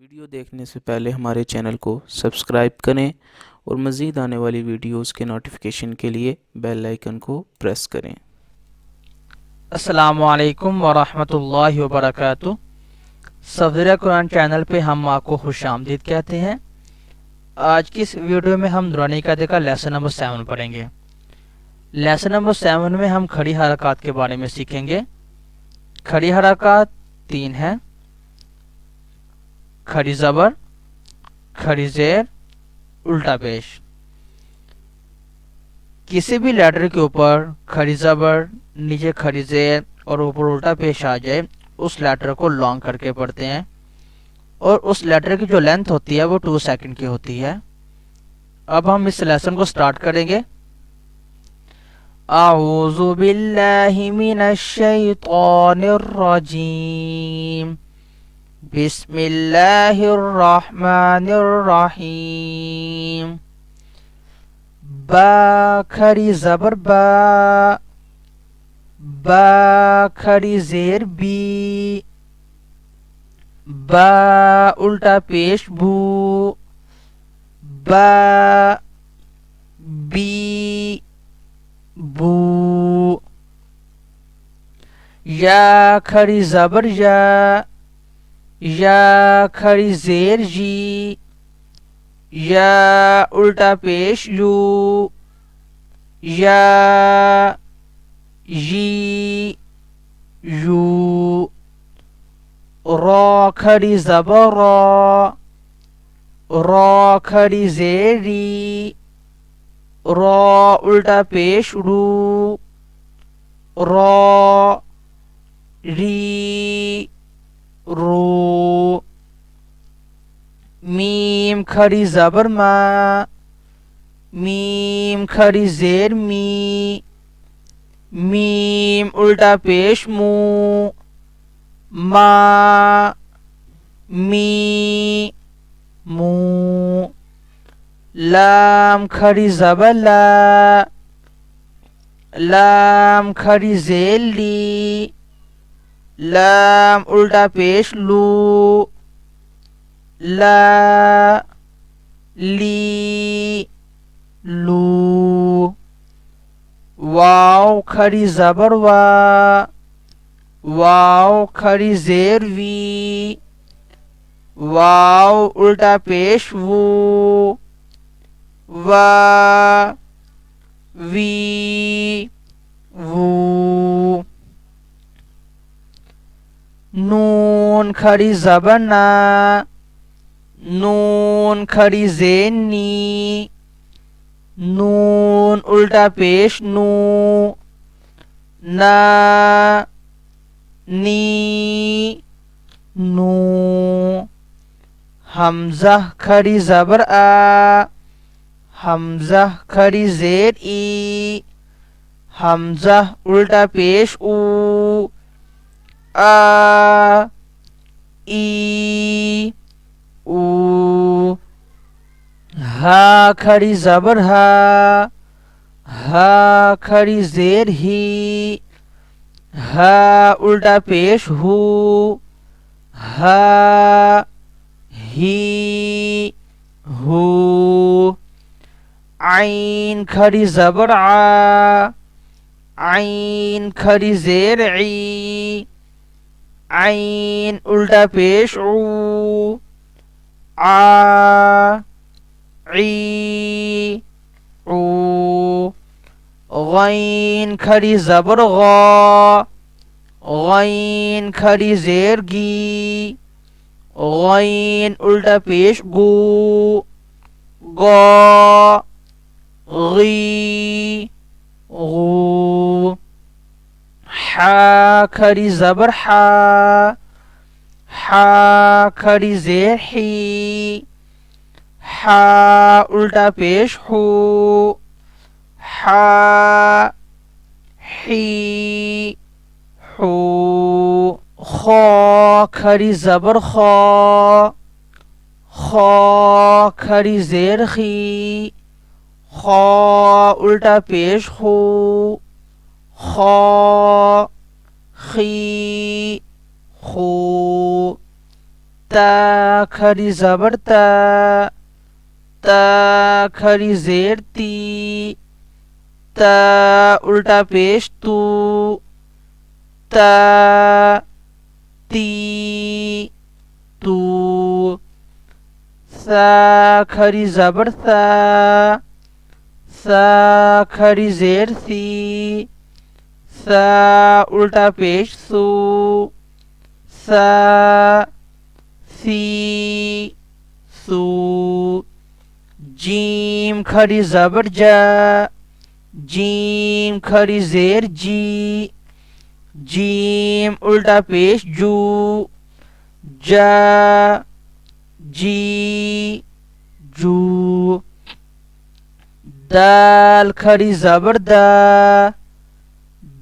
Video دیکھنے سے پہلے ہمارے چینل کو سبسکرائب کریں اور مزید آنے والی ویڈیوز کے نوٹیفیکیشن کے لیے بیل آئیکن کو پریس کریں۔ السلام علیکم ورحمۃ اللہ وبرکاتہ۔ صفدریہ قرآن چینل پہ ہم آپ کو خوش آمدید کہتے ہیں۔ آج کی اس ویڈیو میں ہم نورانی قاعدے کا لیسن نمبر 7 پڑھیں گے۔ لیسن نمبر 7 میں ہم کھڑی حرکات کے بارے میں سیکھیں گے۔ کھڑی حرکات 3 ہیں: کھڑی زبر، کھڑی زیر، الٹا پیش۔ کسی بھی لیٹر کے اوپر کھڑی زبر، نیچے کھڑی زیر اور اوپر الٹا پیش آ جائے، اس لیٹر کو لانگ کر کے پڑھتے ہیں، اور اس لیٹر کی جو لینتھ ہوتی ہے وہ 2 سیکنڈ کی ہوتی ہے۔ اب ہم اس لیسن کو سٹارٹ کریں گے۔ اعوذ باللہ من الشیطان الرجیم، بسم اللہ الرحمن الرحیم۔ با کھڑی زبر با، با کھڑی زیر بی، با الٹا پیش بو، با بی بو۔ یا کھڑی زبر یا، یا کھڑی زیر جی، یا الٹا پیش یو، یا جی یو۔ را کھڑی زبر را، را کھڑی زیر ری، را الٹا پیش رو، را ری رو۔ میم کھڑی زبر ما، میم کھڑی زیر می، میم الٹا پیش مو، ما می مو۔ لام کھڑی زبر لا، لام کھڑی زیر لی، لام الٹا پیش لو، لا لی لو۔ واو کھڑی زبر وا، واو کھڑی زیر وی، واو الٹا پیش وو، وا وی وو۔ نون کھڑی زبر نا، نون کھڑی زیر نی، نون الٹا پیش نو، نا نی نو۔ حمزہ کھڑی زبر آ، حمزہ کھڑی زیر ای، حمزہ الٹا پیش او، آ ای او۔ ہا کھڑی زبر ہا، ہا کھڑی زیر ہی، ہا الٹا پیش ہو، ہا ہی ہو۔ عین کھڑی زبر آ، عین کھڑی زیر عی، عین الٹا پیش عو، آ عی عو۔ غین کھڑی زبر غا، غین کھڑی زیر گی، غین الٹا پیش گو، گا غی غو۔ حا کھڑی زبر حا، حا کھڑی زیر حی، حا الٹا پیش ہو، حا حی حو۔ خا کھڑی زبر خا، خا کھڑی زیر خی، خا الٹا پیش خو، خا خی خو۔ تا کھری زبر تا کھری زیر تی تا الٹا پیش تو تا تی تو ثا کھری زبر ثا کھری زیر ثی ثا الٹا پیش ثو ثا ثی ثو جیم کھری زبر جا جیم کھری زیر جی جیم الٹا پیش جو جا جی جو دال کھری زبر دا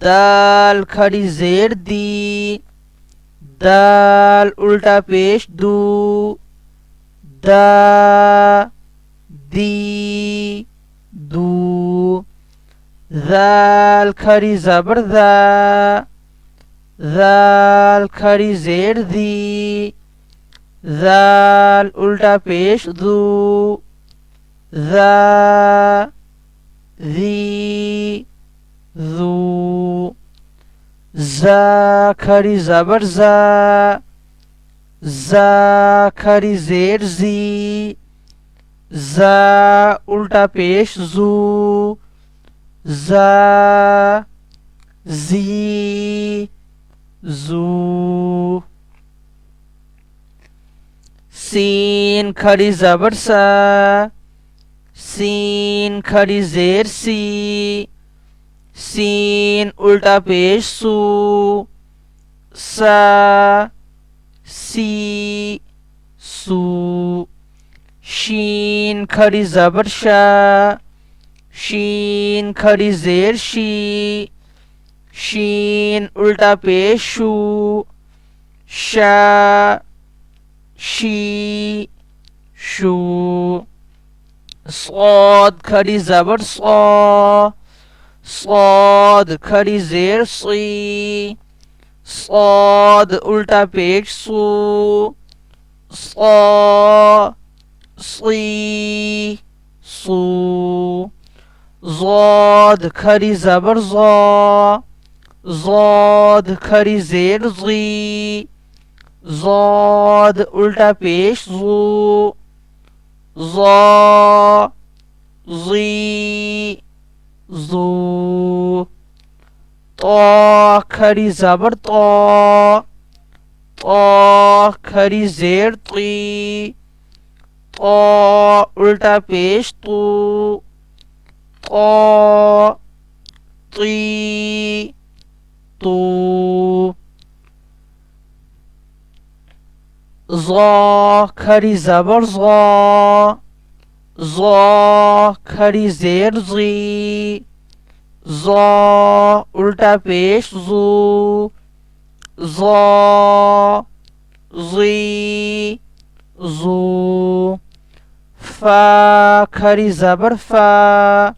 دال کھری زیر دی دال الٹا پیش دو دا دی دو ذال کھری زبر ذا ذال کھری زیر دی ذال الٹا پیش ذو ذا ذی ذو زا کھری زبر زا زا کھری زیر زی زا الٹا پیش زو زا زی زو سین کھری زبر سا سین کھری زیر سی سین الٹا پیش سو سا سی سو شین کھری زبر شا شین کھری زیر شی شین الٹا پیش شو شا شی شو صاد کھری زبر صا صاد کھری زیر صی صاد الٹا پیش سو صا صی سو ضاد کھری زبر ضا ضاد کھری زیر ضی ضاد الٹا پیش ضو ضا ضی ضو طا کھری زبر طا طا کھری زیر طی طا الٹا پیش تو طا طی تو ظا کھری زبر ظا ظا کھری زیر ظی ظا الٹا پیش ظو ظا ظی ظو فا کھری زبر فا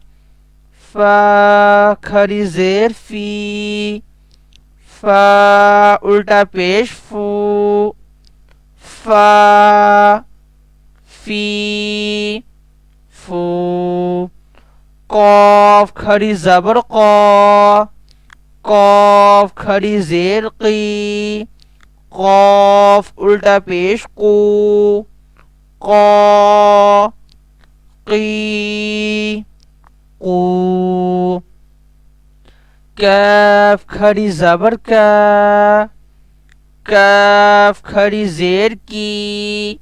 فا کھری زیر فی فا الٹا پیش فو فا فی فو قاف کھری زبر قا قاف کھری زیر قی قاف الٹا پیش قو قا قی قو کاف کھری زبر کا کاف کھری زیر کی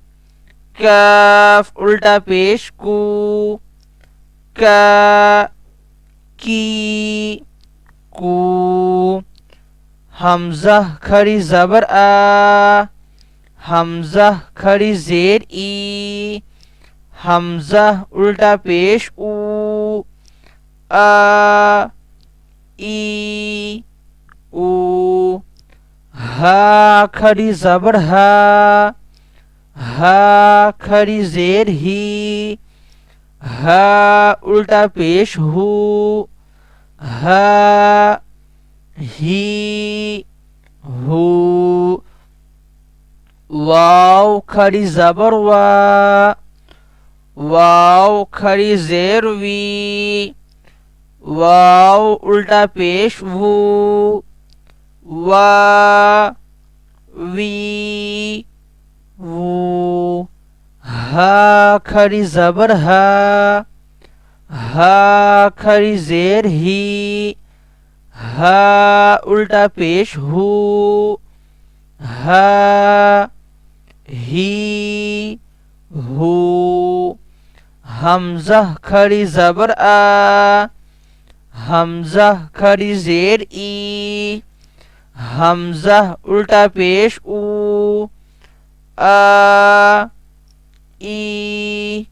کاف الٹا پیش کو کا کی کو حمزہ کھری زبر آ حمزہ کھری زیر ای حمزہ الٹا پیش او آ ای او ہا کھری زبر ہا ہا کھری زیر ہی ہا الٹا پیش ہو ہا ہی ہو واو کھڑی زبر وا، واو کھڑی زیر وی، واو الٹا پیش وو، وا وی وو، ہا کھڑی زبر ہا، ہا کھڑی زیر ہی، ہا الٹا پیش ہو، ہا ہی ہو، حمزہ کھڑی زبر آ، حمزہ کھڑی زیر ای، حمزہ الٹا پیش او، آ ای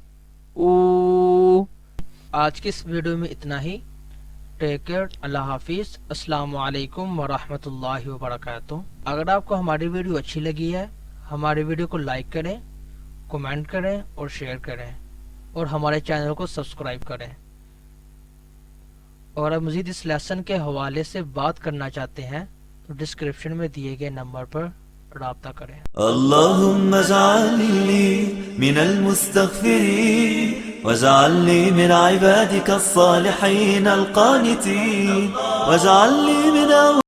او۔ آج کی اس ویڈیو میں اتنا ہی۔ ٹیک کیئر، اللہ حافظ، السلام علیکم ورحمۃ اللہ وبرکاتہ۔ اگر آپ کو ہماری ویڈیو اچھی لگی ہے، ہماری ویڈیو کو لائک کریں، کمنٹ کریں اور شیئر کریں، اور ہمارے چینل کو سبسکرائب کریں۔ اور آپ مزید اس لیسن کے حوالے سے بات کرنا چاہتے ہیں تو ڈسکرپشن میں دیے گئے نمبر پر رابطہ کریں۔ اللهم اجعلني من المستغفرين واجعلني من عبادك الصالحين القانتين واجعلني من